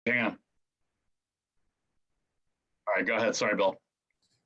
Hang on. All right, go ahead. Sorry, Bill.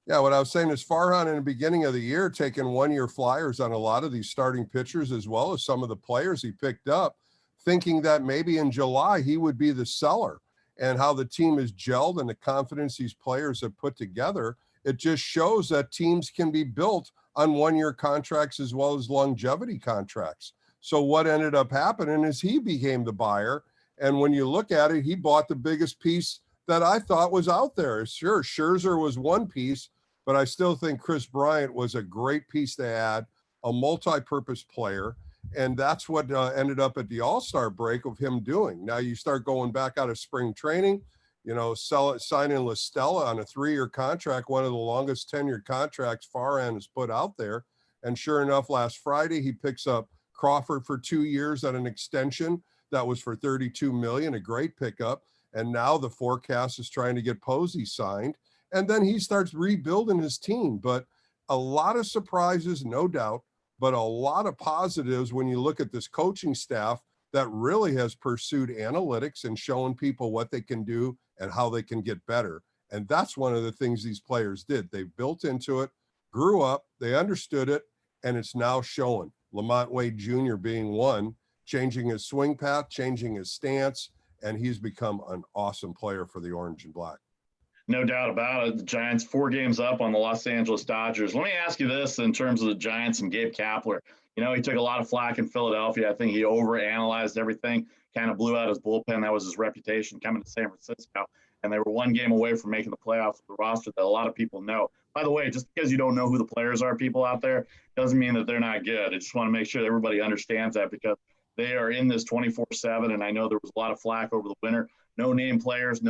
Yeah, what I was saying is Farhan in the beginning of the year taking one-year flyers on a lot of these starting pitchers as well as some of the players he picked up, thinking that maybe in July he would be the seller. And how the team is gelled and the confidence these players have put together, it just shows that teams can be built on one-year contracts as well as longevity contracts. So what ended up happening is he became the buyer. And when you look at it, he bought the biggest piece that I thought was out there. Sure, Scherzer was one piece, but I still think Chris Bryant was a great piece to add, a multi-purpose player. And that's what ended up at the All-Star break of him doing. Now you start going back out of spring training, signing LaStella on a 3-year contract, one of the longest tenured contracts Farhan has put out there. And sure enough, last Friday, he picks up Crawford for 2 years at an extension that was for $32 million, a great pickup. And now the forecast is trying to get Posey signed. And then he starts rebuilding his team. But a lot of surprises, no doubt, but a lot of positives when you look at this coaching staff that really has pursued analytics and showing people what they can do and how they can get better. And that's one of the things these players did. They built into it, grew up, they understood it, and it's now showing. Lamont Wade Jr. being one, changing his swing path, changing his stance, and he's become an awesome player for the Orange and Black. No doubt about it. The Giants 4 games up on the Los Angeles Dodgers. Let me ask you this in terms of the Giants and Gabe Kapler. He took a lot of flack in Philadelphia. I think he overanalyzed everything, kind of blew out his bullpen. That was his reputation coming to San Francisco. And they were 1 game away from making the playoffs with the roster that a lot of people know. By the way, just because you don't know who the players are, people out there, doesn't mean that they're not good. I just want to make sure that everybody understands that because they are in this 24/7. And I know there was a lot of flack over the winter. No name players,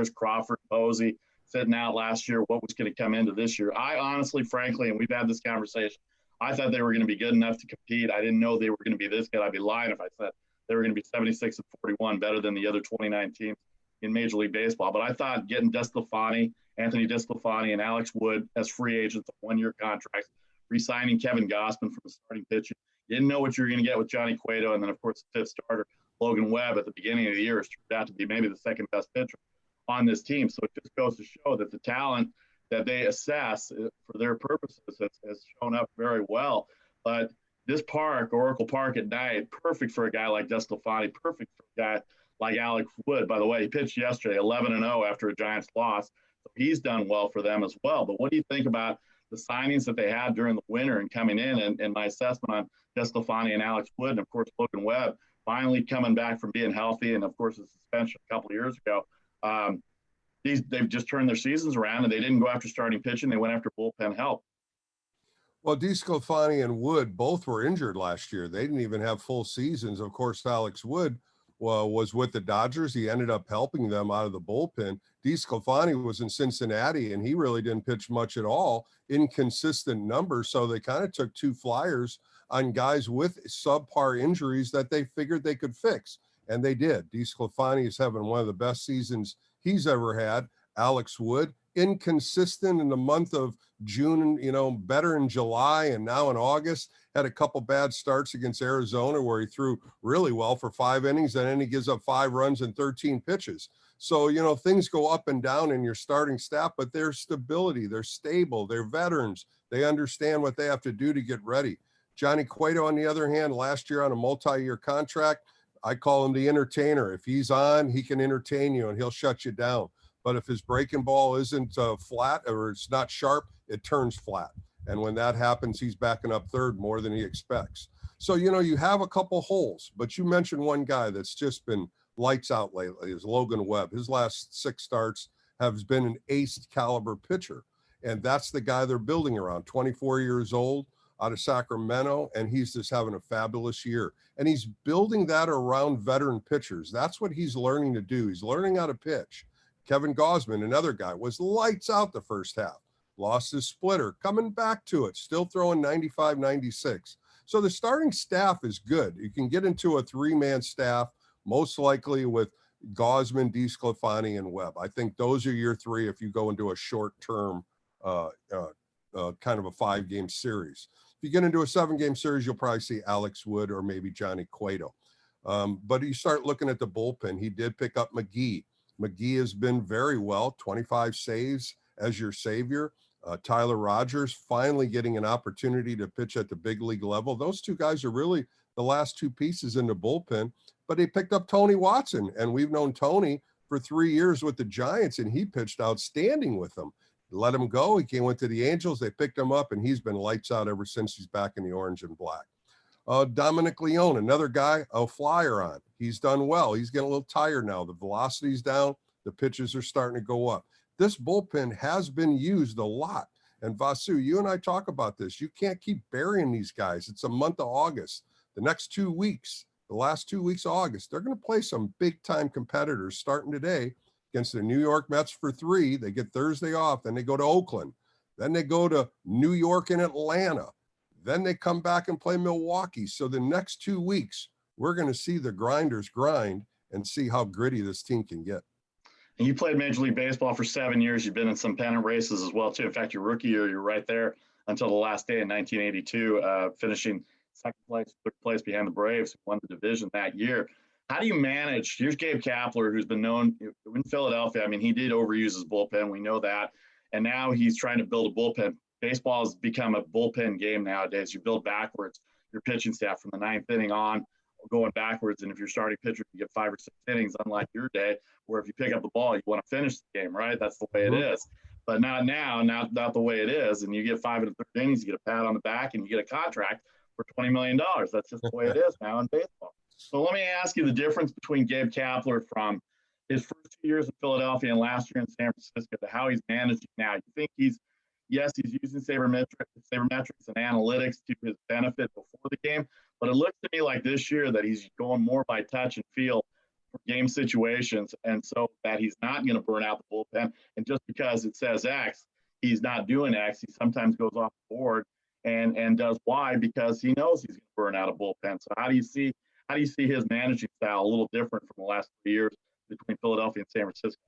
Crawford, Posey sitting out last year. What was going to come into this year? I honestly, frankly, and we've had this conversation, I thought they were going to be good enough to compete. I didn't know they were going to be this good. I'd be lying if I said they were going to be 76-41, better than the other 29 teams in Major League Baseball. But I thought getting Anthony DeSclafani, and Alex Wood as free agents on 1-year contracts, re-signing Kevin Gausman from the starting pitching. You didn't know what you were going to get with Johnny Cueto, and then, of course, the 5th starter, Logan Webb, at the beginning of the year has turned out to be maybe the 2nd best pitcher on this team. So it just goes to show that the talent that they assess for their purposes has shown up very well. But this park, Oracle Park at night, perfect for a guy like DeSclafani, perfect for a guy like Alex Wood. By the way, he pitched yesterday 11-0 after a Giants loss. So he's done well for them as well. But what do you think about the signings that they had during the winter and coming in, and my assessment on DeSclafani and Alex Wood, and, of course, Logan Webb, finally coming back from being healthy and, of course, the suspension a couple of years ago. They've just turned their seasons around, and they didn't go after starting pitching. They went after bullpen help. Well, DeSclafani and Wood both were injured last year. They didn't even have full seasons. Of course, Alex Wood was with the Dodgers. He ended up helping them out of the bullpen. DeSclafani was in Cincinnati, and he really didn't pitch much at all, inconsistent numbers. So they kind of took 2 flyers on guys with subpar injuries that they figured they could fix. And they did. DeSclafani is having one of the best seasons he's ever had. Alex Wood, inconsistent in the month of June, better in July and now in August. Had a couple bad starts against Arizona where he threw really well for 5 innings, and then he gives up 5 runs and 13 pitches. So, things go up and down in your starting staff, but there's stability. They're stable. They're veterans. They understand what they have to do to get ready. Johnny Cueto, on the other hand, last year on a multi-year contract, I call him the entertainer. If he's on, he can entertain you and he'll shut you down. But if his breaking ball isn't flat or it's not sharp, it turns flat. And when that happens, he's backing up third more than he expects. So, you have a couple holes, but you mentioned one guy that's just been lights out lately is Logan Webb. His last 6 starts has been an ace caliber pitcher. And that's the guy they're building around, 24 years old, out of Sacramento, and he's just having a fabulous year. And he's building that around veteran pitchers. That's what he's learning to do. He's learning how to pitch. Kevin Gausman, another guy, was lights out the first half, lost his splitter, coming back to it, still throwing 95, 96. So the starting staff is good. You can get into a 3-man staff, most likely with Gausman, DeSclafani, and Webb. I think those are your 3 if you go into a short-term kind of a 5-game series. If you get into a 7-game series, you'll probably see Alex Wood or maybe Johnny Cueto. But you start looking at the bullpen. He did pick up McGee. McGee has been very well, 25 saves as your savior. Tyler Rogers finally getting an opportunity to pitch at the big league level. Those two guys are really the last two pieces in the bullpen, but they picked up Tony Watson, and we've known Tony for 3 years with the Giants, and he pitched outstanding with them. Let him go. He went to the Angels. They picked him up, and he's been lights out ever since he's back in the orange and black. Dominic Leone, another guy, a flyer on. He's done well. He's getting a little tired now. The velocity's down. The pitches are starting to go up. This bullpen has been used a lot. And Vasu, you and I talk about this. You can't keep burying these guys. It's a month of August. The next 2 weeks, the last 2 weeks of August, they're going to play some big-time competitors starting today against the New York Mets for 3. They get Thursday off. Then they go to Oakland. Then they go to New York and Atlanta. Then they come back and play Milwaukee. So the next 2 weeks, we're going to see the grinders grind and see how gritty this team can get. And you played Major League Baseball for 7 years. You've been in some pennant races as well, too. In fact, your rookie year, you're right there until the last day in 1982, finishing second place, third place behind the Braves, who won the division that year. How do you manage? Here's Gabe Kapler, who's been known in Philadelphia. I mean, he did overuse his bullpen. We know that. And now he's trying to build a bullpen. Baseball has become a bullpen game nowadays. You build backwards your pitching staff from the ninth inning on, going backwards. And if you're starting pitcher, you get 5 or 6 innings, unlike your day, where if you pick up the ball, you want to finish the game, right? That's the way it is. But not now, not the way it is. And you get 5 and a third innings, you get a pat on the back, and you get a contract for $20 million. That's just the way it is now in baseball. So let me ask you the difference between Gabe Kapler from his first 2 years in Philadelphia and last year in San Francisco to how he's managing now. You think he's using sabermetrics and analytics to his benefit before the game, but it looks to me like this year that he's going more by touch and feel for game situations, and so that he's not going to burn out the bullpen. And just because it says X, he's not doing X. He sometimes goes off the board and does Y because he knows he's going to burn out a bullpen. So how do you see his managing style a little different from the last 3 years between Philadelphia and San Francisco?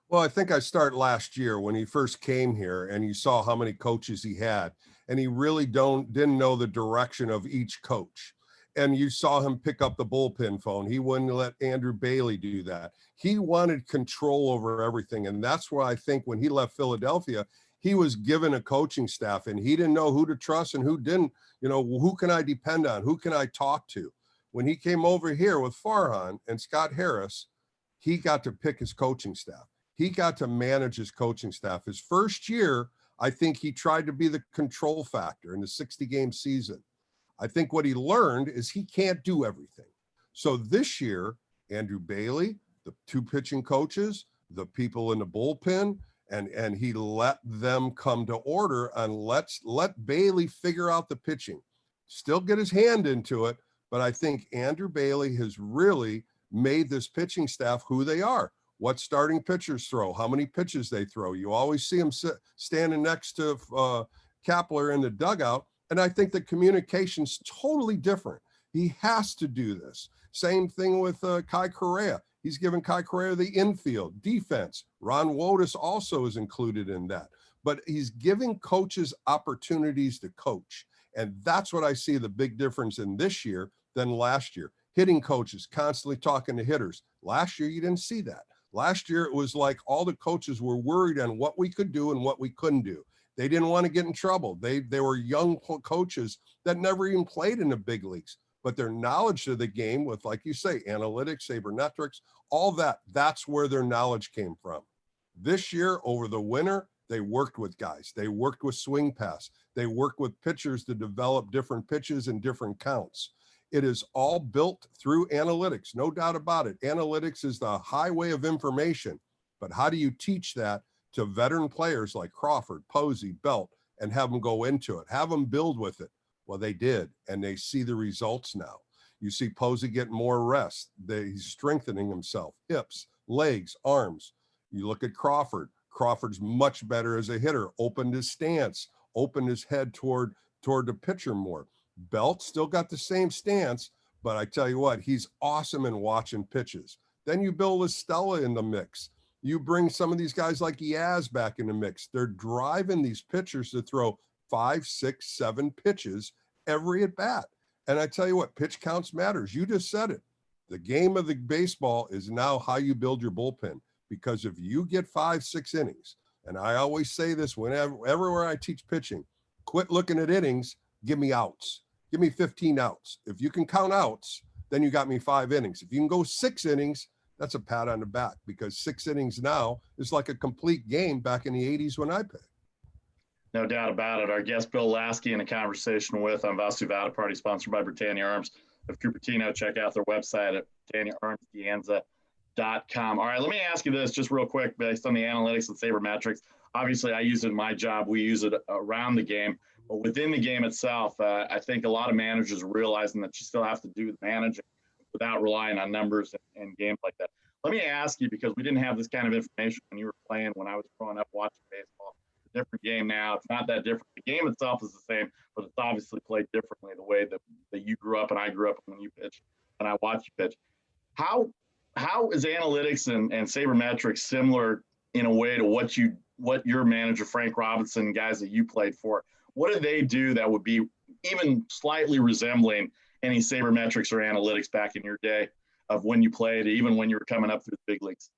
Well, I think I start last year when he first came here, and you saw how many coaches he had, and he really didn't know the direction of each coach. And you saw him pick up the bullpen phone. He wouldn't let Andrew Bailey do that. He wanted control over everything. And that's why I think when he left Philadelphia, he was given a coaching staff, and he didn't know who to trust and who didn't. You know, who can I depend on? Who can I talk to? When he came over here with Farhan and Scott Harris, he got to pick his coaching staff. He got to manage his coaching staff. His first year, I think he tried to be the control factor in the 60-game season. I think what he learned is he can't do everything. So this year, Andrew Bailey, the 2 pitching coaches, the people in the bullpen, and he let them come to order, and let Bailey figure out the pitching. Still get his hand into it, but I think Andrew Bailey has really made this pitching staff who they are. What starting pitchers throw, how many pitches they throw. You always see him standing next to Kapler in the dugout. And I think the communication's totally different. He has to do this. Same thing with Kai Correa. He's given Kai Correa the infield defense. Ron Wotus also is included in that. But he's giving coaches opportunities to coach. And that's what I see the big difference in this year than last year. Hitting coaches constantly talking to hitters. Last year, you didn't see that. Last year, it was like all the coaches were worried on what we could do and what we couldn't do. They didn't want to get in trouble. They were young coaches that never even played in the big leagues, but their knowledge of the game with, like you say, analytics, sabermetrics, all that, that's where their knowledge came from. This year, over the winter, they worked with guys. They worked with swing pass. They worked with pitchers to develop different pitches and different counts. It is all built through analytics, no doubt about it. Analytics is the highway of information, but how do you teach that to veteran players like Crawford, Posey, Belt, and have them go into it, have them build with it? Well, they did, and they see the results now. You see Posey get more rest. He's strengthening himself, hips, legs, arms. You look at Crawford. Crawford's much better as a hitter, opened his stance, opened his head toward the pitcher more. Belt still got the same stance, but I tell you what, he's awesome in watching pitches. Then you build Estella in the mix. You bring some of these guys like Yaz back in the mix. They're driving these pitchers to throw 5, 6, 7 pitches every at bat. And I tell you what, pitch counts matters. You just said it. The game of the baseball is now how you build your bullpen, because if you get 5-6 innings, and I always say this everywhere I teach pitching, quit looking at innings, give me outs. Give me 15 outs. If you can count outs, then you got me 5 innings. If you can go 6 innings, that's a pat on the back, because 6 innings now is like a complete game back in the 80s when I played. No doubt about it. Our guest, Bill Laskey, in a conversation with Vasu Vada Party, sponsored by Britannia Arms of Cupertino. Check out their website at BritanniaArmsDeanza.com. All right, let me ask you this just real quick based on the analytics and sabermetrics. Obviously, I use it in my job. We use it around the game. But within the game itself, I think a lot of managers are realizing that you still have to do the managing without relying on numbers and games like that. Let me ask you, because we didn't have this kind of information when you were playing, when I was growing up watching baseball. It's a different game now. It's not that different. The game itself is the same, but it's obviously played differently the way that you grew up and I grew up when you pitched and I watched you pitch. How is analytics and sabermetrics similar in a way to what your manager, Frank Robinson, guys that you played for? What do they do that would be even slightly resembling any sabermetrics or analytics back in your day of when you played, even when you were coming up through the big leagues?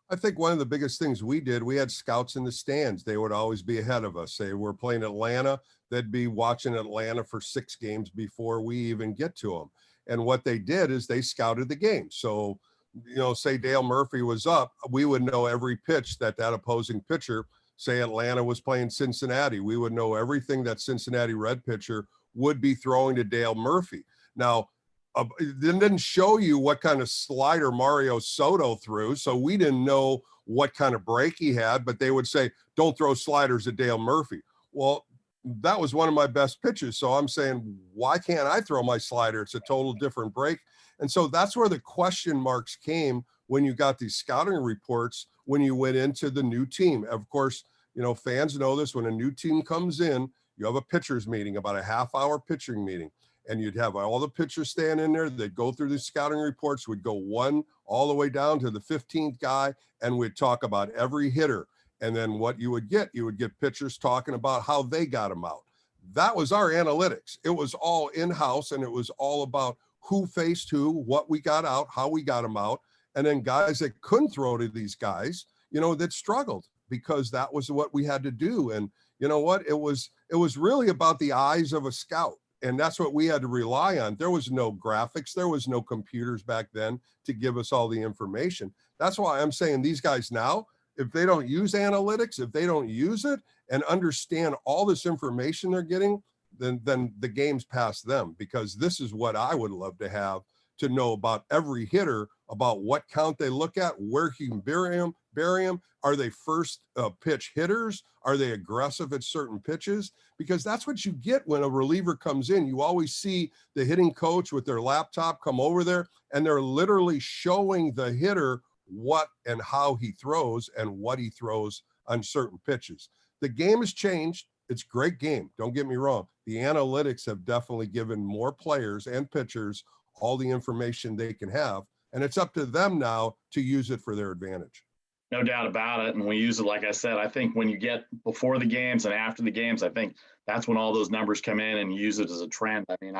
I think one of the biggest things we did, we had scouts in the stands. They would always be ahead of us. Say we're playing Atlanta, they'd be watching Atlanta for 6 games before we even get to them. And what they did is they scouted the game. So, say Dale Murphy was up, we would know every pitch that opposing pitcher, say Atlanta was playing Cincinnati, we would know everything that Cincinnati Red pitcher would be throwing to Dale Murphy. Now, it didn't show you what kind of slider Mario Soto threw, so we didn't know what kind of break he had, but they would say, don't throw sliders at Dale Murphy. Well, that was one of my best pitches, so I'm saying, why can't I throw my slider? It's a total different break. And so that's where the question marks came when you got these scouting reports when you went into the new team. Of course, fans know this. When a new team comes in, you have a pitchers meeting, about a half-hour pitching meeting, and you'd have all the pitchers stand in there. They'd go through the scouting reports. We'd go 1 all the way down to the 15th guy, and we'd talk about every hitter. And then what you would get pitchers talking about how they got them out. That was our analytics. It was all in-house, and it was all about who faced who, what we got out, how we got them out. And then guys that couldn't throw to these guys, that struggled, because that was what we had to do. And you know what? It was really about the eyes of a scout. And that's what we had to rely on. There was no graphics. There was no computers back then to give us all the information. That's why I'm saying these guys now, if they don't use analytics, if they don't use it and understand all this information they're getting, then the game's past them, because this is what I would love to have, to know about every hitter, about what count they look at, where he can bury them. Are they first pitch hitters? Are they aggressive at certain pitches? Because that's what you get when a reliever comes in. You always see the hitting coach with their laptop come over there, and they're literally showing the hitter what and how he throws and what he throws on certain pitches. The game has changed. It's a great game. Don't get me wrong. The analytics have definitely given more players and pitchers all the information they can have, and it's up to them now to use it for their advantage. No doubt about it. And we use it, like I said, I think when you get before the games and after the games, I think that's when all those numbers come in, and you use it as a trend. I mean,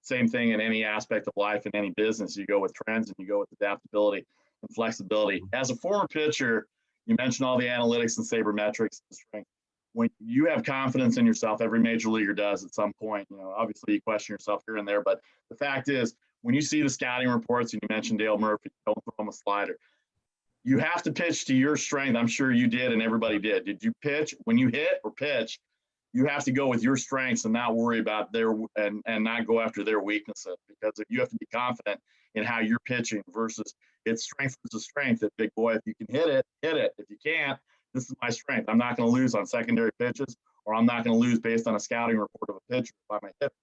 same thing in any aspect of life, in any business. You go with trends and you go with adaptability and flexibility. As a former pitcher, you mentioned all the analytics and sabermetrics and strength. When you have confidence in yourself, every major leaguer does at some point. Obviously you question yourself here and there, but the fact is, when you see the scouting reports, and you mentioned Dale Murphy, don't throw him a slider, you have to pitch to your strength. I'm sure you did, and everybody did. Did you pitch? When you hit or pitch, you have to go with your strengths and not worry about their and not go after their weaknesses, because if you have to be confident in how you're pitching versus it's strength versus strength. That big boy, if you can hit it, hit it. If you can't, this is my strength. I'm not going to lose on secondary pitches, or I'm not going to lose based on a scouting report of a pitcher if I'm a hitter.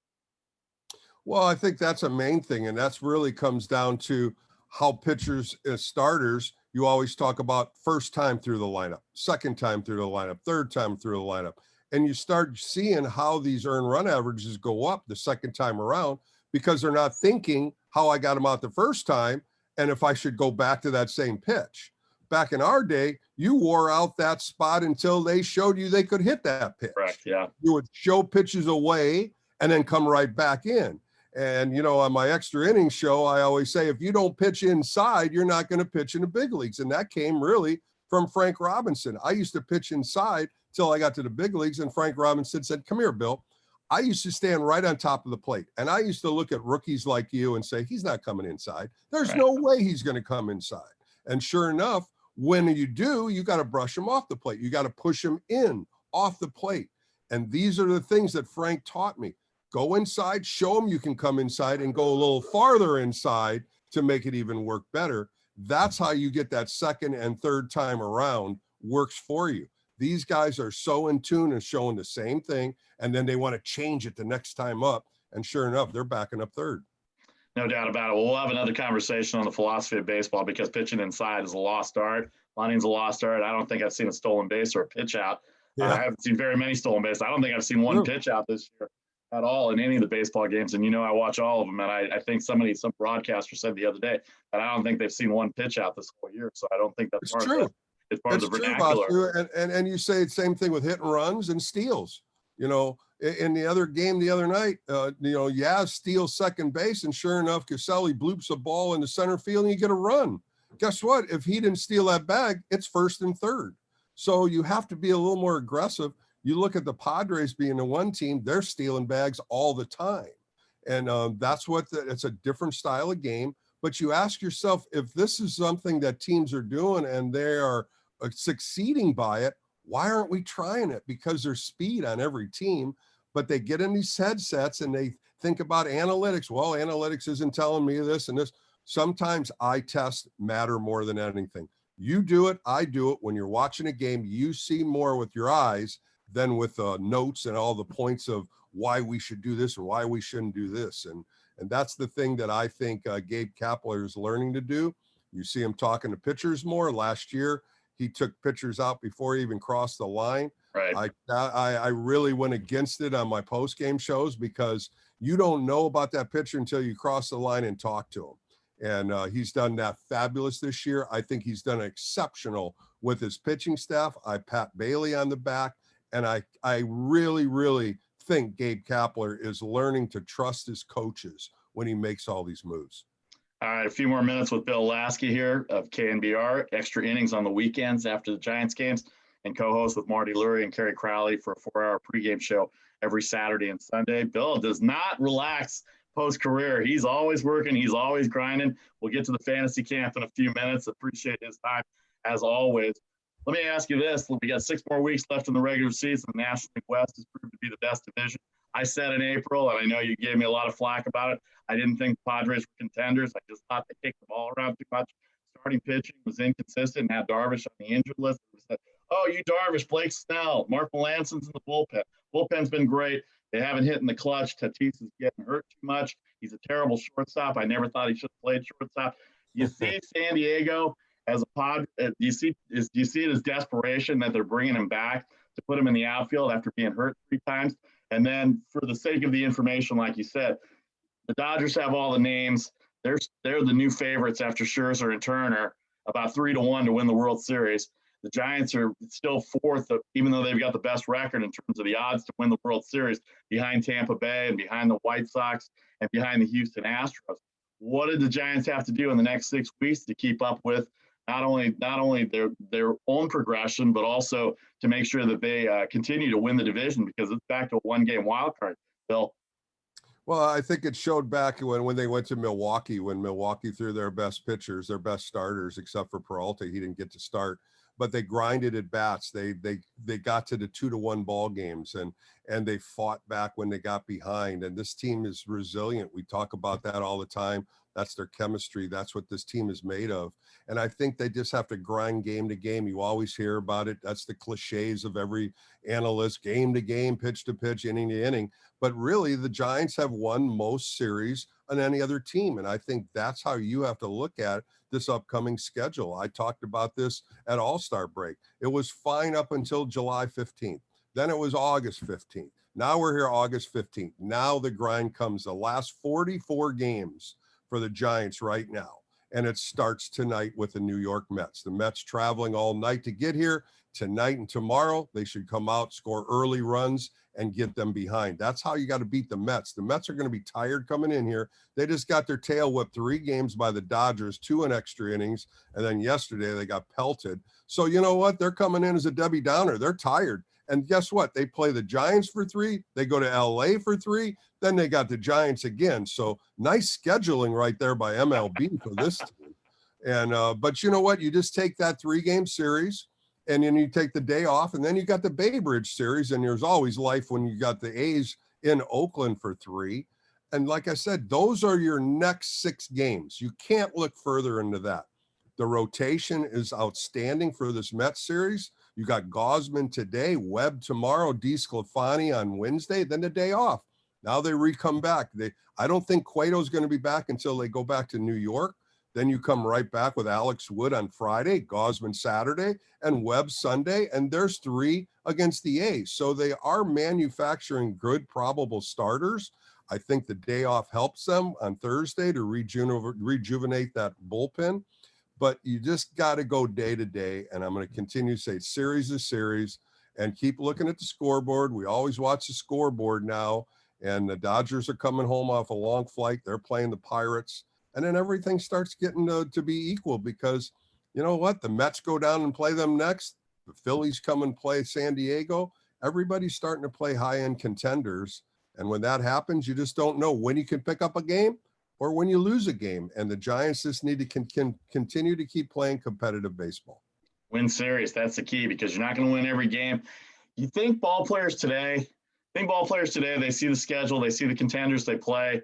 Well, I think that's a main thing, and that's really comes down to how pitchers as starters, you always talk about first time through the lineup, second time through the lineup, third time through the lineup. And you start seeing how these earned run averages go up the second time around, because they're not thinking how I got them out the first time and if I should go back to that same pitch. Back in our day, you wore out that spot until they showed you they could hit that pitch. Correct, yeah. You would show pitches away and then come right back in. And, you know, on my extra innings show, I always say, if you don't pitch inside, you're not going to pitch in the big leagues. And that came really from Frank Robinson. I used to pitch inside till I got to the big leagues. And Frank Robinson said, come here, Bill. I used to stand right on top of the plate. And I used to look at rookies like you and say, he's not coming inside. There's no way he's going to come inside. And sure enough, when you do, you got to brush him off the plate. You got to push him in off the plate. And these are the things that Frank taught me. Go inside, show them you can come inside, and go a little farther inside to make it even work better. That's how you get that second and third time around works for you. These guys are so in tune and showing the same thing, and then they want to change it the next time up. And sure enough, they're backing up third. No doubt about it. We'll have another conversation on the philosophy of baseball, because pitching inside is a lost art. Bunting's a lost art. I don't think I've seen a stolen base or a pitch out. I haven't seen very many stolen bases. I don't think I've seen one pitch out this year at all in any of the baseball games. And, you know, I watch all of them. And I think some broadcaster said the other day that I don't think they've seen one pitch out this whole year. So I don't think that's part of it. It's part of the vernacular. And you say the same thing with hit and runs and steals. You know, in the other game the other night, you know, Yaz steals second base, and sure enough, Caselli bloops a ball in the center field and you get a run. Guess what? If he didn't steal that bag, it's first and third. So you have to be a little more aggressive. You look at the Padres being the one team, they're stealing bags all the time. And that's it's a different style of game. But you ask yourself, if this is something that teams are doing and they are succeeding by it, why aren't we trying it? Because there's speed on every team, but they get in these headsets and they think about analytics. Well, analytics isn't telling me this and this. Sometimes eye tests matter more than anything. You do it, I do it. When you're watching a game, you see more with your eyes than with notes and all the points of why we should do this or why we shouldn't do this. And that's the thing that I think Gabe Kapler is learning to do. You see him talking to pitchers more. Last year, he took pitchers out before he even crossed the line. Right. I really went against it on my post-game shows, because you don't know about that pitcher until you cross the line and talk to him. And he's done that fabulous this year. I think he's done exceptional with his pitching staff. I pat Bailey on the back, and I really, really think Gabe Kapler is learning to trust his coaches when he makes all these moves. All right, a few more minutes with Bill Laskey here of KNBR. Extra innings on the weekends after the Giants games, and co-host with Marty Lurie and Kerry Crowley for a 4-hour pregame show every Saturday and Sunday. Bill does not relax post-career. He's always working. He's always grinding. We'll get to the fantasy camp in a few minutes. Appreciate his time, as always. Let me ask you this. We got 6 more weeks left in the regular season. The National League West has proved to be the best division. I said in April, and I know you gave me a lot of flack about it, I didn't think the Padres were contenders. I just thought they kicked the ball around too much. Starting pitching was inconsistent, and had Darvish on the injured list. Said, oh, you Darvish, Blake Snell, Mark Melanson's in the bullpen. Bullpen's been great. They haven't hit in the clutch. Tatis is getting hurt too much. He's a terrible shortstop. I never thought he should have played shortstop. You see San Diego as a pod. Do you see it as desperation that they're bringing him back to put him in the outfield after being hurt 3 times? And then, for the sake of the information, like you said, the Dodgers have all the names. They're the new favorites after Scherzer and Turner, about 3-1 to win the World Series. The Giants are still 4th, even though they've got the best record in terms of the odds to win the World Series, behind Tampa Bay and behind the White Sox and behind the Houston Astros. What did the Giants have to do in the next 6 weeks to keep up with not only their own progression, but also to make sure that they continue to win the division, because it's back to a 1-game wild card, Bill? Well, I think it showed back when they went to Milwaukee, when Milwaukee threw their best pitchers, their best starters, except for Peralta. He didn't get to start, but they grinded at bats. They got to the 2-1 ball games, and they fought back when they got behind. And this team is resilient. We talk about that all the time. That's their chemistry. That's what this team is made of. And I think they just have to grind game to game. You always hear about it. That's the cliches of every analyst: game to game, pitch to pitch, inning to inning. But really, the Giants have won most series on any other team. And I think that's how you have to look at this upcoming schedule. I talked about this at All-Star break. It was fine up until July 15th. Then it was August 15th. Now we're here August 15th. Now the grind comes. The last 44 games for the Giants right now. and it starts tonight with the New York Mets. The Mets traveling all night to get here. Tonight and tomorrow, they should come out, score early runs, and get them behind. That's how you got to beat the Mets. The Mets are going to be tired coming in here. They just got their tail whipped 3 games by the Dodgers, 2 in extra innings, and then yesterday they got pelted. So you know what? They're coming in as a Debbie Downer. They're tired. And guess what? They play the Giants for 3. They go to LA for 3. Then they got the Giants again. So nice scheduling right there by MLB for this team. And but you know what? You just take that 3-game series, and then you take the day off, and then you got the Bay Bridge series, and there's always life when you got the A's in Oakland for 3. And like I said, those are your next 6 games. You can't look further into that. The rotation is outstanding for this Mets series. You got Gausman today, Webb tomorrow, DeSclafani on Wednesday, then the day off. Now they come back. I don't think Cueto's going to be back until they go back to New York. Then you come right back with Alex Wood on Friday, Gausman Saturday, and Webb Sunday, and there's 3 against the A's. So they are manufacturing good probable starters. I think the day off helps them on Thursday to rejuvenate that bullpen. But you just got to go day to day, and I'm going to continue to say series to series and keep looking at the scoreboard. We always watch the scoreboard now, and the Dodgers are coming home off a long flight. They're playing the Pirates. And then everything starts getting to be equal because, you know what? The Mets go down and play them next. The Phillies come and play San Diego. Everybody's starting to play high-end contenders. And when that happens, you just don't know when you can pick up a game or when you lose a game. And the Giants just need to continue to keep playing competitive baseball. Win series, that's the key, because you're not going to win every game. You think ball players today, they see the schedule, they see the contenders they play,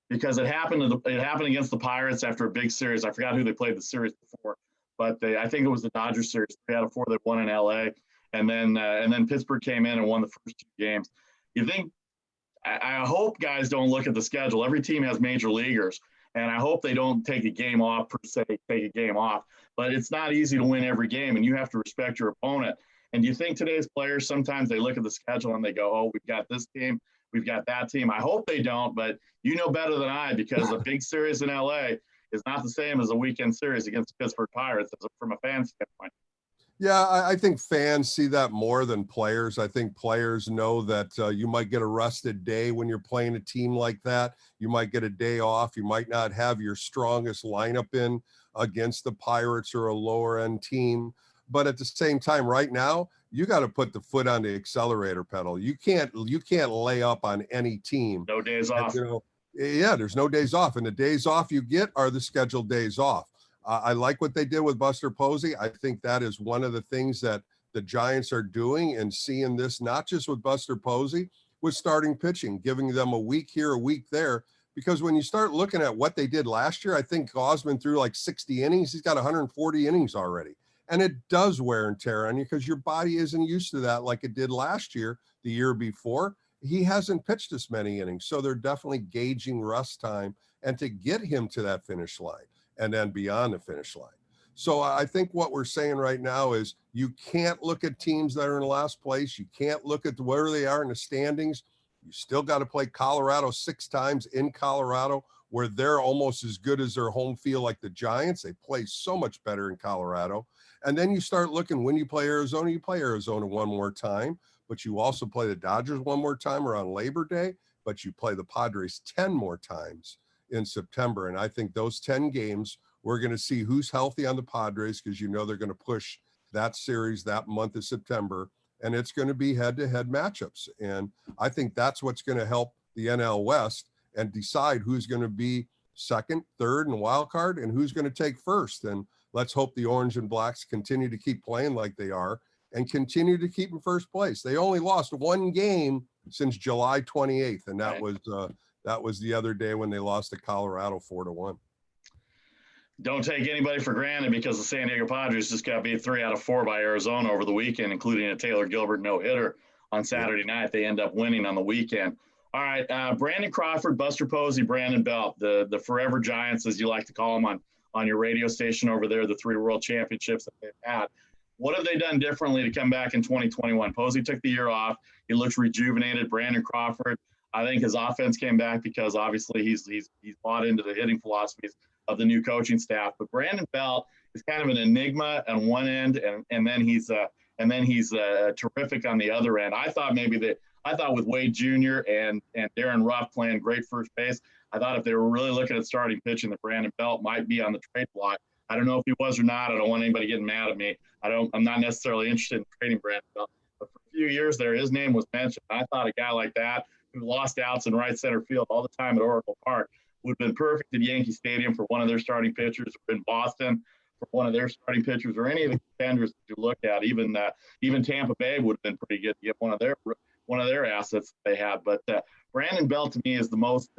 because it happened against the Pirates after a big series. I forgot who they played the series before, but I think it was the Dodgers series. 3 out of 4 they won in LA, and then Pittsburgh came in and won the first 2 games. You think? I hope guys don't look at the schedule. Every team has major leaguers, and I hope they don't take a game off per se. Take a game off, but it's not easy to win every game, and you have to respect your opponent. And do you think today's players sometimes they look at the schedule and they go, "Oh, we've got this team. We've got that team." I hope they don't, but you know better than I, because a big series in LA is not the same as a weekend series against the Pittsburgh Pirates from a fan standpoint. Yeah, I think fans see that more than players. I think players know that you might get a rested day when you're playing a team like that. You might get a day off. You might not have your strongest lineup in against the Pirates or a lower end team. But at the same time, right now, you got to put the foot on the accelerator pedal. You can't lay up on any team. No days off. Yeah, there's no days off. And the days off you get are the scheduled days off. I like what they did with Buster Posey. I think that is one of the things that the Giants are doing, and seeing this, not just with Buster Posey, with starting pitching, giving them a week here, a week there. Because when you start looking at what they did last year, I think Gausman threw like 60 innings. He's got 140 innings already. And it does wear and tear on you because your body isn't used to that like it did last year, the year before. He hasn't pitched this many innings. So they're definitely gauging rest time and to get him to that finish line and then beyond the finish line. So I think what we're saying right now is you can't look at teams that are in last place. You can't look at where they are in the standings. You still got to play Colorado 6 times in Colorado, where they're almost as good as their home field like the Giants. They play so much better in Colorado. And then you start looking, when you play Arizona, you play Arizona one more time, but you also play the Dodgers one more time around Labor Day, but you play the Padres 10 more times in September. And I think those 10 games, we're going to see who's healthy on the Padres, because you know they're going to push that series that month of September, and it's going to be head-to-head matchups. And I think that's what's going to help the NL West and decide who's going to be second, third, and wild card, and who's going to take first. And let's hope the Orange and Blacks continue to keep playing like they are and continue to keep in first place. They only lost 1 game since July 28th, and that was the other day when they lost to Colorado 4-1. Don't take anybody for granted, because the San Diego Padres just got beat 3 out of 4 by Arizona over the weekend, including a Taylor Gilbert no-hitter on Saturday night. They end up winning on the weekend. All right, Brandon Crawford, Buster Posey, Brandon Belt, the forever Giants, as you like to call them on your radio station over there, the 3 world championships that they've had. What have they done differently to come back in 2021? Posey took the year off. He looks rejuvenated. Brandon Crawford, I think his offense came back because obviously he's bought into the hitting philosophies of the new coaching staff. But Brandon Belt is kind of an enigma on one end, and then he's terrific on the other end. I thought with Wade Jr. and Darren Ruff playing great first base, I thought if they were really looking at starting pitching, that Brandon Belt might be on the trade block. I don't know if he was or not. I don't want anybody getting mad at me. I'm not necessarily interested in trading Brandon Belt. But for a few years there, his name was mentioned. I thought a guy like that who lost outs in right center field all the time at Oracle Park would have been perfect at Yankee Stadium for one of their starting pitchers, or in Boston for one of their starting pitchers, or any of the contenders that you look at. Even Tampa Bay would have been pretty good to get one of their assets they had. But Brandon Belt to me is the most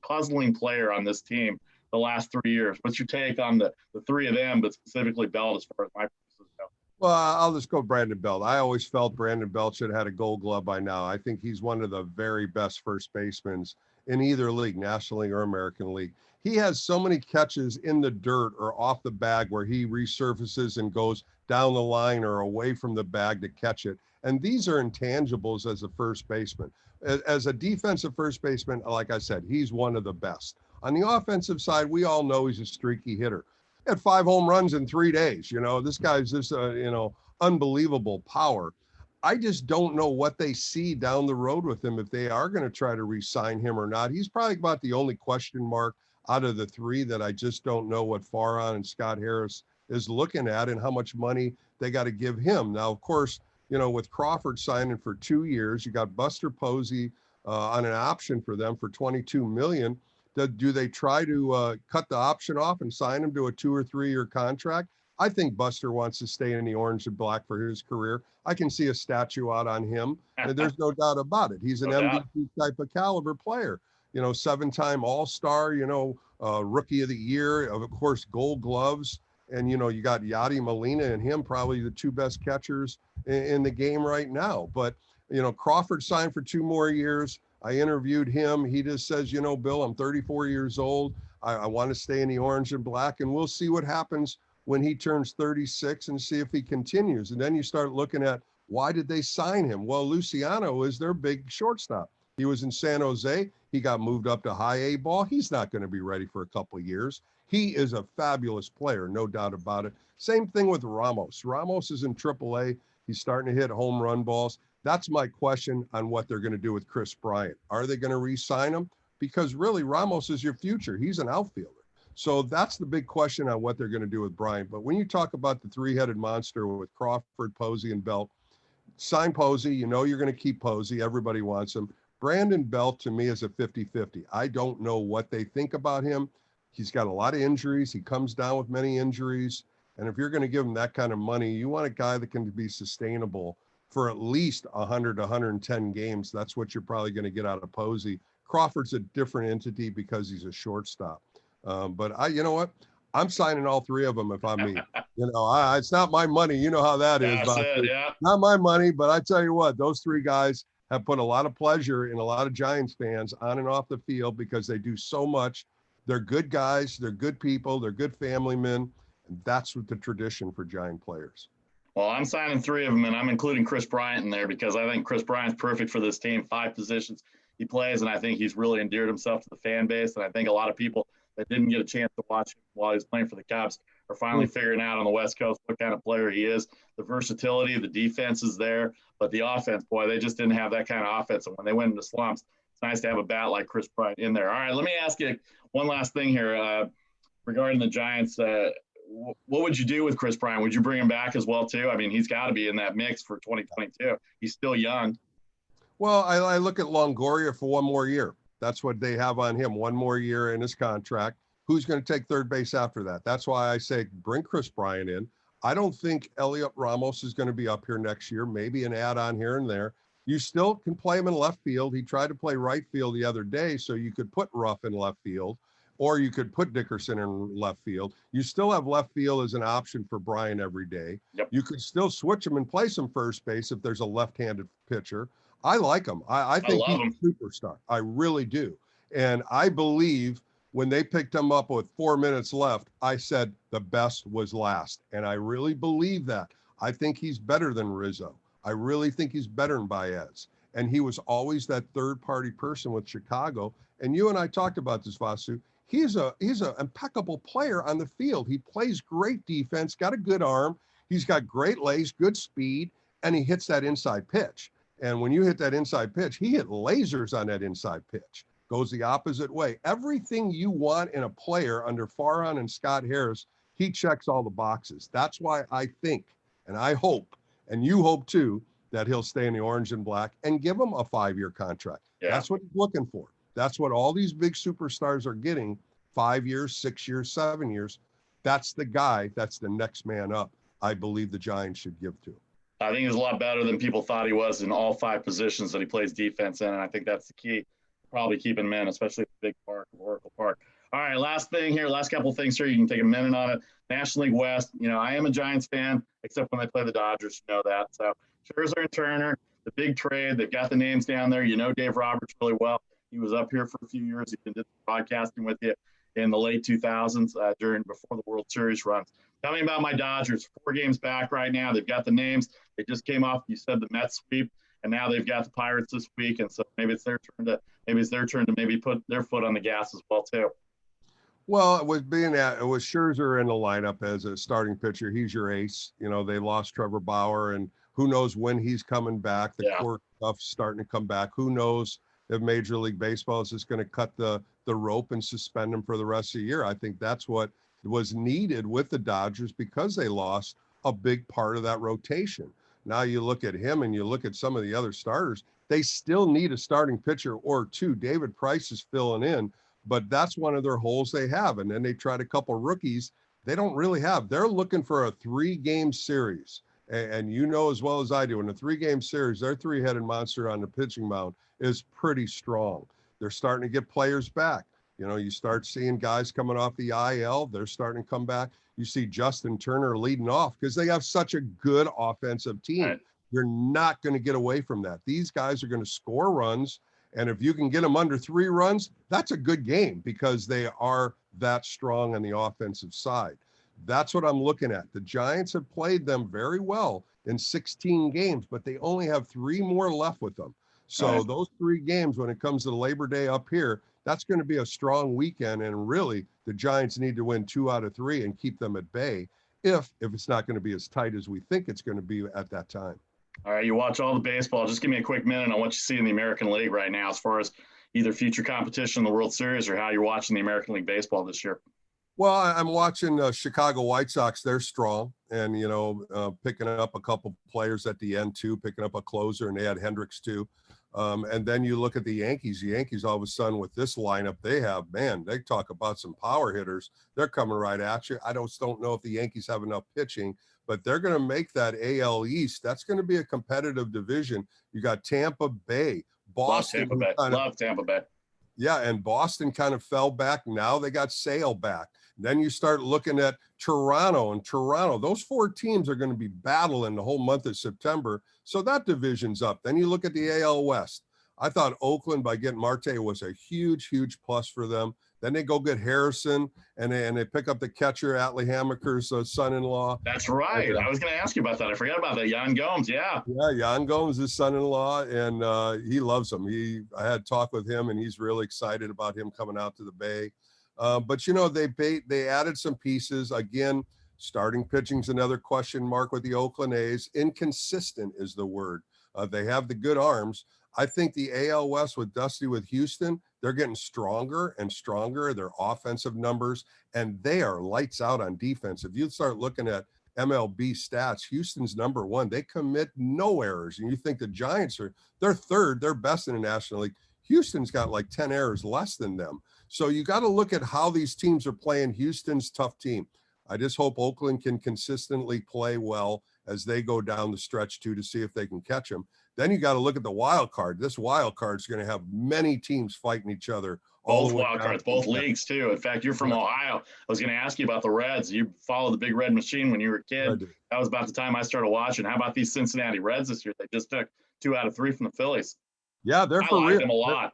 puzzling player on this team the last 3 years. What's your take on the three of them, but specifically Belt as far as my purposes go? Well, I'll just go Brandon Belt. I always felt Brandon Belt should have had a Gold Glove by now. I think he's one of the very best first basemen in either league, National League or American League. He has so many catches in the dirt or off the bag where he resurfaces and goes down the line or away from the bag to catch it. And these are intangibles as a first baseman. As a defensive first baseman, like I said, he's one of the best. On the offensive side, we all know he's a streaky hitter. He had 5 home runs in 3 days. This guy's just, unbelievable power. I just don't know what they see down the road with him, if they are going to try to re-sign him or not. He's probably about the only question mark out of the 3 that I just don't know what Farhan and Scott Harris is looking at and how much money they got to give him. Now, of course, with Crawford signing for 2 years, you got Buster Posey on an option for them for $22 million. Do they try to cut the option off and sign him to a 2 or 3 year contract? I think Buster wants to stay in the orange and black for his career. I can see a statue out on him, and there's no doubt about it. He's an MVP type of caliber player. 7-time All-Star, Rookie of the Year, of course, Gold Gloves. And, you got Yadi Molina and him, probably the 2 best catchers in the game right now. But, Crawford signed for 2 more years. I interviewed him. He just says, Bill, I'm 34 years old. I want to stay in the orange and black, and we'll see what happens when he turns 36 and see if he continues. And then you start looking at, why did they sign him? Well, Luciano is their big shortstop. He was in San Jose. He got moved up to high A ball. He's not going to be ready for a couple of years. He is a fabulous player, no doubt about it. Same thing with Ramos. Ramos is in AAA. He's starting to hit home run balls. That's my question on what they're going to do with Chris Bryant. Are they going to re-sign him? Because really, Ramos is your future. He's an outfielder. So that's the big question on what they're going to do with Bryant. But when you talk about the 3-headed monster with Crawford, Posey, and Belt, sign Posey. You're going to keep Posey. Everybody wants him. Brandon Belt, to me, is a 50-50. I don't know what they think about him. He's got a lot of injuries. He comes down with many injuries. And if you're going to give him that kind of money, you want a guy that can be sustainable for at least 100 to 110 games. That's what you're probably going to get out of Posey. Crawford's a different entity because he's a shortstop. But you know what? I'm signing all 3 of them if I'm me. It's not my money. You know how that is. That's it, yeah. Not my money, but I tell you what, those 3 guys have put a lot of pleasure in a lot of Giants fans on and off the field because they do so much. They're good guys. They're good people. They're good family men. And that's what the tradition for Giant players. Well, I'm signing 3 of them, and I'm including Chris Bryant in there because I think Chris Bryant's perfect for this team. 5 positions he plays, and I think he's really endeared himself to the fan base. And I think a lot of people that didn't get a chance to watch him while he was playing for the Cubs are finally figuring out on the West Coast what kind of player he is. The versatility, the defense is there, but the offense, boy, they just didn't have that kind of offense. And when they went into slumps, it's nice to have a bat like Chris Bryant in there. All right, let me ask you one last thing here regarding the Giants. What would you do with Chris Bryant? Would you bring him back as well, too? I mean, he's got to be in that mix for 2022. He's still young. Well, I look at Longoria for 1 more year. That's what they have on him, 1 more year in his contract. Who's going to take third base after that? That's why I say bring Chris Bryant in. I don't think Elliot Ramos is going to be up here next year, maybe an add-on here and there. You still can play him in left field. He tried to play right field the other day, so you could put Ruff in left field, or you could put Dickerson in left field. You still have left field as an option for Bryant every day. Yep. You could still switch him and play some first base if there's a left-handed pitcher. I like him. I think he's a superstar. I really do. And I believe when they picked him up with 4 minutes left, I said the best was last. And I really believe that. I think he's better than Rizzo. I really think he's better than Baez. And he was always that third-party person with Chicago. And you and I talked about this, Vasu. he's an impeccable player on the field. He plays great defense, got a good arm. He's got great legs, good speed, and he hits that inside pitch. And when you hit that inside pitch, he hit lasers on that inside pitch. Goes the opposite way. Everything you want in a player under Farhan and Scott Harris, he checks all the boxes. That's why I think, and I hope, and you hope too, that he'll stay in the orange and black and give him a 5-year contract. Yeah. That's what he's looking for. That's what all these big superstars are getting, 5 years, 6 years, 7 years. That's the guy, that's the next man up, I believe the Giants should give to. I think he's a lot better than people thought he was in all 5 positions that he plays defense in, and I think that's the key. Probably keeping him in, especially at the big park, Oracle Park. All right, last couple of things here. You can take a minute on it. National League West, I am a Giants fan, except when they play the Dodgers, you know that. So Scherzer and Turner, the big trade, they've got the names down there. You know Dave Roberts really well. He was up here for a few years. He did broadcasting with you in the late 2000s before the World Series runs. Tell me about my Dodgers. 4 games back right now. They've got the names. They just came off, you said, the Mets sweep, and now they've got the Pirates this week. And so maybe it's their turn to maybe put their foot on the gas as well too. Well, with Scherzer in the lineup as a starting pitcher, he's your ace. They lost Trevor Bauer, and who knows when he's coming back. The core stuff's starting to come back. Who knows if Major League Baseball is just going to cut the rope and suspend him for the rest of the year. I think that's what was needed with the Dodgers because they lost a big part of that rotation. Now you look at him and you look at some of the other starters, they still need a starting pitcher or two. David Price is filling in, but that's one of their holes they have. And then they tried a couple rookies they don't really have. They're looking for a 3-game series. And as well as I do, in a 3-game series, their 3-headed monster on the pitching mound is pretty strong. They're starting to get players back. You start seeing guys coming off the IL. They're starting to come back. You see Justin Turner leading off because they have such a good offensive team. Right. You're not going to get away from that. These guys are going to score runs. And if you can get them under 3 runs, that's a good game because they are that strong on the offensive side. That's what I'm looking at. The Giants have played them very well in 16 games, but they only have 3 more left with them. So those 3 games, when it comes to Labor Day up here, that's going to be a strong weekend. And really, the Giants need to win 2 out of 3 and keep them at bay if it's not going to be as tight as we think it's going to be at that time. All right, you watch all the baseball. Just give me a quick minute on what you see in the American League right now as far as either future competition in the World Series or how you're watching the American League Baseball this year. Well, I'm watching Chicago White Sox. They're strong and, picking up a couple players at the end too, picking up a closer, and they had Hendricks too. And then you look at the Yankees. The Yankees, all of a sudden, with this lineup they have, man, they talk about some power hitters. They're coming right at you. I just don't know if the Yankees have enough pitching, but they're going to make that AL East. That's going to be a competitive division. You got Tampa Bay, Boston. Love Tampa Bay. Yeah, and Boston kind of fell back. Now they got Sale back. Then you start looking at Toronto and Toronto. Those 4 teams are going to be battling the whole month of September. So that division's up. Then you look at the AL West. I thought Oakland, by getting Marte, was a huge, huge plus for them. Then they go get Harrison, and they pick up the catcher, Atlee Hammaker's son-in-law. That's right. I was going to ask you about that. I forgot about that. Jan Gomes, yeah. Yeah, Jan Gomes is son-in-law, and he loves him. I had talk with him, and he's really excited about him coming out to the Bay. But, they added some pieces. Again, starting pitching's another question mark with the Oakland A's. Inconsistent is the word. They have the good arms. I think the AL West with Dusty with Houston, they're getting stronger and stronger, their offensive numbers, and they are lights out on defense. If you start looking at MLB stats, Houston's number 1. They commit no errors. And you think the Giants they're third, they're best in the National League. Houston's got like 10 errors less than them. So you got to look at how these teams are playing. Houston's tough team. I just hope Oakland can consistently play well as they go down the stretch too, to see if they can catch them. Then you got to look at the wild card. This wild card is going to have many teams fighting each other. Both wild cards, both leagues too. In fact, you're from Ohio. I was going to ask you about the Reds. You followed the Big Red Machine when you were a kid. That was about the time I started watching. How about these Cincinnati Reds this year? They just took 2 out of 3 from the Phillies. Yeah, they're for real. I like them a lot.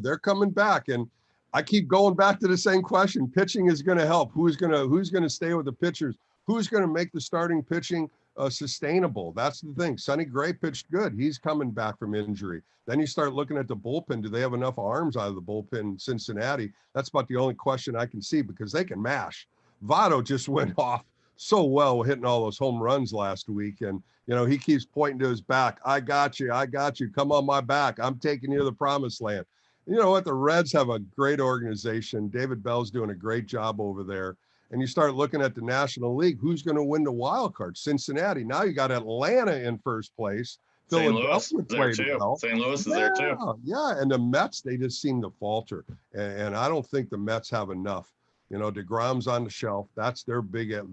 They're coming back, and I keep going back to the same question. Pitching is going to help. Who's going to stay with the pitchers? who's going to make the starting pitching sustainable? That's the thing. Sonny Gray pitched good. He's coming back from injury. Then you start looking at the bullpen. Do they have enough arms out of the bullpen in Cincinnati? That's about the only question I can see, because they can mash. Votto just went off so well hitting all those home runs last week. And, he keeps pointing to his back. I got you. Come on my back. I'm taking you to the promised land. You know what? The Reds have a great organization. David Bell's doing a great job over there. And you start looking at the National League, who's going to win the wild card? Cincinnati. Now you got Atlanta in first place. St. Louis is there too. Well. St. Louis is there too. Yeah, and the Mets, they just seem to falter. And I don't think the Mets have enough. DeGrom's on the shelf. That's their biggest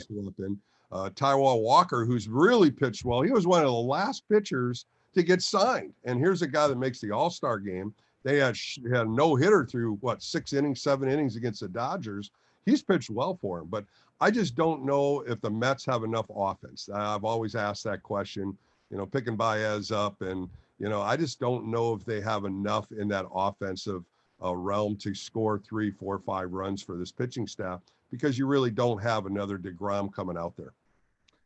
weapon. Taijuan Walker, who's really pitched well. He was one of the last pitchers to get signed. And here's a guy that makes the All-Star game. They had a no-hitter through, 7 innings against the Dodgers. He's pitched well for him. But I just don't know if the Mets have enough offense. I've always asked that question. Picking Baez up, and I just don't know if they have enough in that offensive realm to score 3, 4, 5 runs for this pitching staff, because you really don't have another DeGrom coming out there.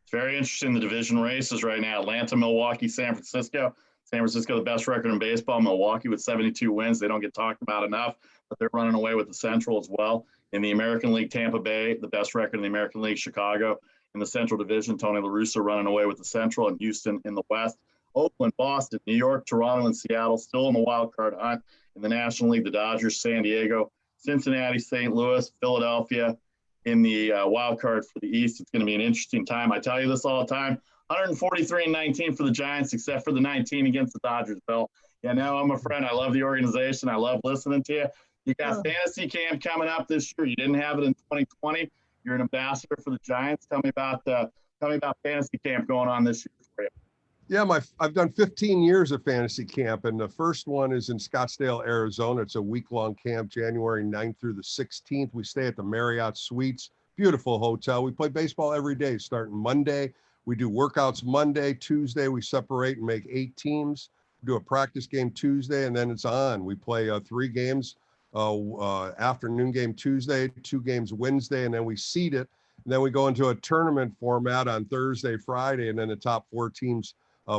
It's very interesting, the division races right now. Atlanta, Milwaukee, San Francisco. San Francisco, the best record in baseball. Milwaukee with 72 wins. They don't get talked about enough, but they're running away with the Central as well. In the American League, Tampa Bay, the best record in the American League. Chicago in the Central Division, Tony La Russa running away with the Central, and Houston in the West. Oakland, Boston, New York, Toronto, and Seattle still in the wild card hunt. In the National League, the Dodgers, San Diego, Cincinnati, St. Louis, Philadelphia in the wild card for the East. It's going to be an interesting time. I tell you this all the time. 143-19 for the Giants, except for the 19 against the Dodgers, Bill. Yeah, no, I'm a friend. I love the organization. I love listening to you. You got fantasy camp coming up this year. You didn't have it in 2020. You're an ambassador for the Giants. Tell me about fantasy camp going on this year for you. Yeah, I've done 15 years of fantasy camp, and the first one is in Scottsdale, Arizona. It's a week-long camp, January 9th through the 16th. We stay at the Marriott Suites, beautiful hotel. We play baseball every day, starting Monday. We do workouts Monday, Tuesday. We separate and make 8 teams. We do a practice game Tuesday, and then it's on. We play 3 games, afternoon game Tuesday, 2 games Wednesday, and then we seed it. And then we go into a tournament format on Thursday, Friday, and then the top 4 teams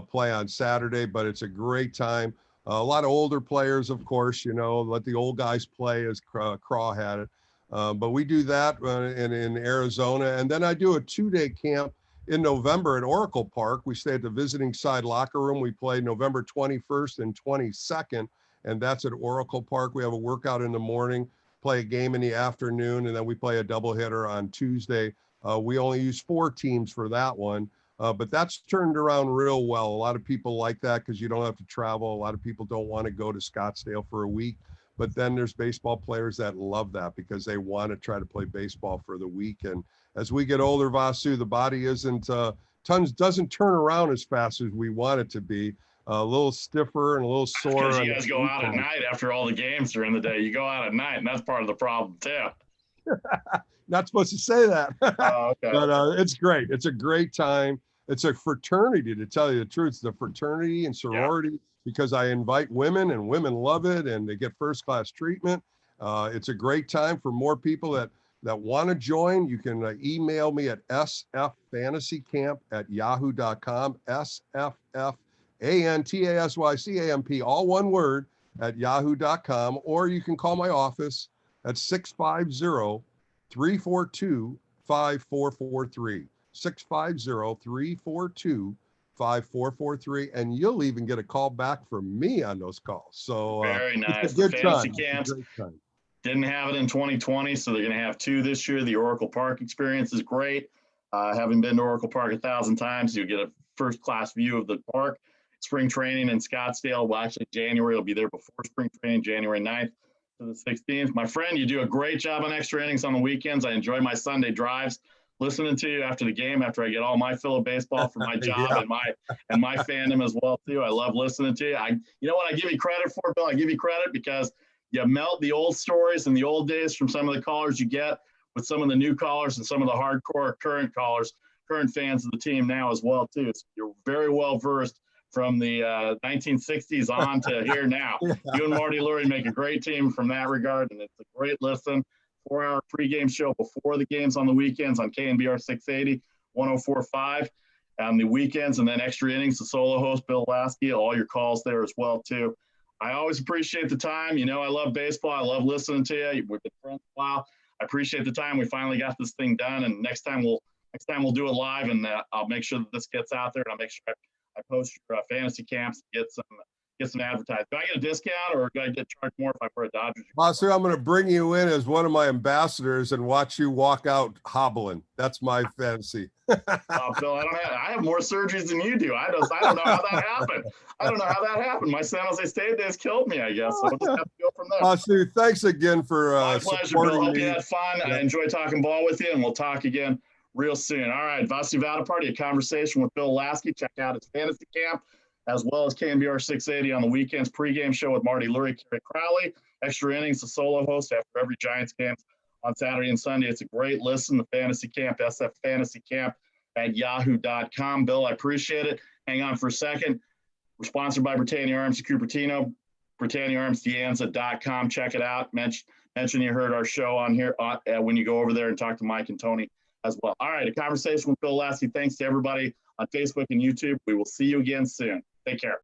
play on Saturday. But it's a great time. A lot of older players, of course, let the old guys play, as Craw had it. But we do that in Arizona. And then I do a 2-day camp in November at Oracle Park. We stay at the visiting side locker room. We play November 21st and 22nd, and that's at Oracle Park. We have a workout in the morning, play a game in the afternoon, and then we play a doubleheader on Tuesday. We only use 4 teams for that one, but that's turned around real well. A lot of people like that because you don't have to travel. A lot of people don't want to go to Scottsdale for a week, but then there's baseball players that love that because they want to try to play baseball for the week. And as we get older, Vasu, the body doesn't turn around as fast as we want it to be. A little stiffer and a little sore. Because you guys go out at night after all the games during the day. You go out at night, and that's part of the problem too. Not supposed to say that. Oh, okay. But it's great. It's a great time. It's a fraternity, to tell you the truth. It's a fraternity and sorority because I invite women, and women love it, and they get first-class treatment. It's a great time for more people that want to join. You can email me at sffantasycamp@yahoo.com, sffantasycamp, all one word, at yahoo.com, or you can call my office at 650-342-5443, 650-342-5443, and you'll even get a call back from me on those calls. So very nice. It's a good Fantasy time. camps. Didn't have it in 2020, so they're going to have 2 this year. The Oracle Park experience is great. Having been to Oracle Park 1,000 times, you get a first-class view of the park. Spring training in Scottsdale, well, actually January, will be there before spring training, January 9th to the 16th. My friend, you do a great job on extra innings on the weekends. I enjoy my Sunday drives, listening to you after the game, after I get all my fill of baseball for my job and my fandom as well, too. I love listening to you. You know what I give you credit for, Bill? I give you credit because you melt the old stories and the old days from some of the callers you get with some of the new callers and some of the hardcore current callers, current fans of the team now as well, too. So you're very well versed from the 1960s on to here now. You and Marty Lurie make a great team from that regard, and it's a great listen. 4-hour pregame show before the games on the weekends on KNBR 680, 104.5 on the weekends, and then extra innings, the solo host, Bill Laskey, all your calls there as well, too. I always appreciate the time. You know, I love baseball. I love listening to you. We've been friends a while. I appreciate the time. We finally got this thing done, and next time we'll do it live, and I'll make sure that this gets out there, and I'll make sure I post your fantasy camps, get some advertising. Do I get a discount, or do I get charged more if I wear a Dodgers? Bossy, I'm going to bring you in as one of my ambassadors and watch you walk out hobbling. That's my fantasy. Bill, I have more surgeries than you do. I don't know how that happened. I don't know how that happened. My San Jose State days killed me, I guess. So we'll just have to go from there. Bossy, thanks again for my pleasure, Bill. Hope you had fun. Yep. I enjoyed talking ball with you, and we'll talk again real soon. All right, Vasi Vadaparty, a conversation with Bill Laskey. Check out his fantasy camp, as well as KNBR 680 on the weekends, pregame show with Marty Lurie, Kerry Crowley, extra innings, the solo host after every Giants game on Saturday and Sunday. It's a great listen. The fantasy camp, SF Fantasy Camp at yahoo.com. Bill, I appreciate it. Hang on for a second. We're sponsored by Britannia Arms of Cupertino, BritanniaArmsDeanza.com. Check it out. Mention you heard our show on here when you go over there and talk to Mike and Tony as well. All right, a conversation with Bill Laskey. Thanks to everybody on Facebook and YouTube. We will see you again soon. Take care.